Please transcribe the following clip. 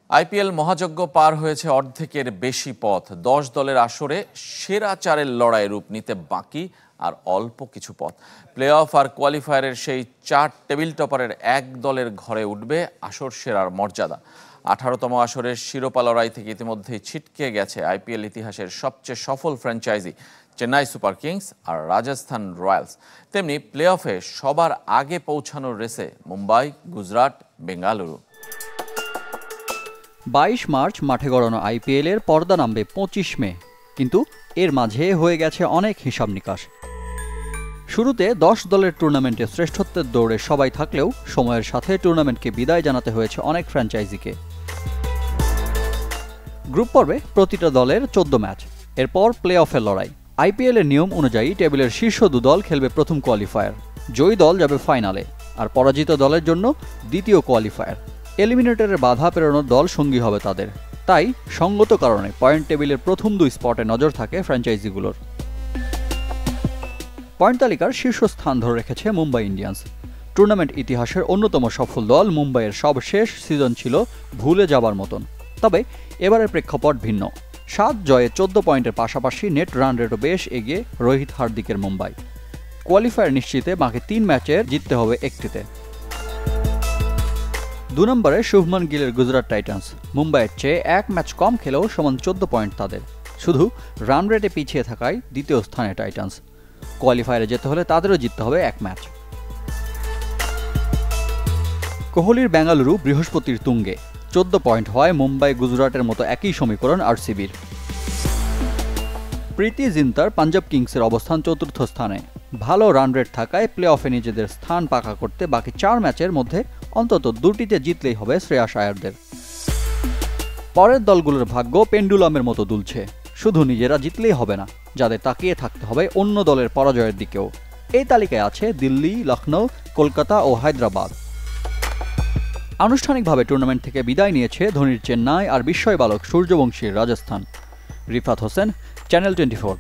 IPL মহাযজ্ঞ পার হয়েছে অর্ধেকের বেশি পথ। 10 দলের আসরে সেরা চারের লড়াই রূপ নিতে বাকি আর অল্প কিছু পথ। প্লে অফ আর কোয়ালিফায়ারের সেই 4 টেবিল টপারের এক দলের ঘরে উঠবে আসর সেরার মর্যাদা। 18তম আসরের শিরোপা লড়াই থেকে ইতিমধ্যেই ছিটকে গেছে আইপিএল ইতিহাসের সবচেয়ে সফল ফ্র্যাঞ্চাইজি চেন্নাই সুপার কিংস আর রাজস্থান রয়্যালস। তেমনি প্লে অফে সবার আগে পৌঁছানোর রেসে মুম্বাই, গুজরাট, বেঙ্গালুরু। 22 মার্চ মাঠে গড়ানো আইপিএলের পর্দা নামবে 25 মে, কিন্তু এর মাঝে হয়ে গেছে অনেক হিসাব নিকাশ। শুরুতে 10 দলের টুর্নামেন্টে শ্রেষ্ঠত্বের দৌড়ে সবাই থাকলেও সময়ের সাথে টুর্নামেন্টকে বিদায় জানাতে হয়েছে অনেক ফ্র্যাঞ্চাইজিকে। গ্রুপ পর্বে প্রতিটা দলের 14 ম্যাচ, এরপর প্লে অফের লড়াই। আইপিএলের নিয়ম অনুযায়ী টেবিলের শীর্ষ 2 দল খেলবে প্রথম কোয়ালিফায়ার, জয়ী দল যাবে ফাইনালে, আর পরাজিত দলের জন্য দ্বিতীয় কোয়ালিফায়ার। এলিমিনেটরের বাধা পেরোনোর দল সঙ্গী হবে তাদের। তাই সঙ্গত কারণে পয়েন্ট টেবিলের প্রথম 2 স্পটে নজর থাকে ফ্র্যাঞ্চাইজিগুলোর। পয়েন্ট তালিকার শীর্ষস্থান ধরে রেখেছে মুম্বাই ইন্ডিয়ান্স। টুর্নামেন্ট ইতিহাসের অন্যতম সফল দল মুম্বাইয়ের সবশেষ সিজন ছিল ভুলে যাবার মতন। তবে এবারের প্রেক্ষাপট ভিন্ন। 7 জয়ে 14 পয়েন্টের পাশাপাশি নেট রান রেটও বেশ এগিয়ে রোহিত হার্দিকের মুম্বাই। কোয়ালিফায়ার নিশ্চিতে বাকি 3 ম্যাচের জিততে হবে একটিতে। 2 নম্বরে শুভমান গিলের গুজরাট টাইটান্স। মুম্বাইয়ের চেয়ে 1 ম্যাচ কম খেলেও সমান 14 পয়েন্ট তাদের। শুধু রান রেটে পিছিয়ে থাকায় দ্বিতীয় স্থানে টাইটান্স। কোয়ালিফায়ারে যেতে হলে তাদেরও জিততে হবে 1 ম্যাচ। কোহলির বেঙ্গালুরু বৃহস্পতির তুঙ্গে। 14 পয়েন্ট হয় মুম্বাই গুজরাটের মতো একই সমীকরণ আরসিবির। প্রীতি জিন্তার পাঞ্জাব কিংসের অবস্থান 4র্থ স্থানে। ভালো রান রেট থাকায় প্লে অফে নিজেদের স্থান পাকা করতে বাকি 4 ম্যাচের মধ্যে অন্তত 2টিতে জিতলেই হবে শ্রেয়াস আয়ারদের। পরের দলগুলোর ভাগ্য পেন্ডুলামের মতো দুলছে। শুধু নিজেরা জিতলেই হবে না, যাদের তাকিয়ে থাকতে হবে অন্য দলের পরাজয়ের দিকেও। এই তালিকায় আছে দিল্লি, লখনৌ, কলকাতা ও হায়দ্রাবাদ। আনুষ্ঠানিকভাবে টুর্নামেন্ট থেকে বিদায় নিয়েছে ধোনির চেন্নাই আর বিস্ময় বালক সূর্যবংশীর রাজস্থান। রিফাত হোসেন, চ্যানেল 24।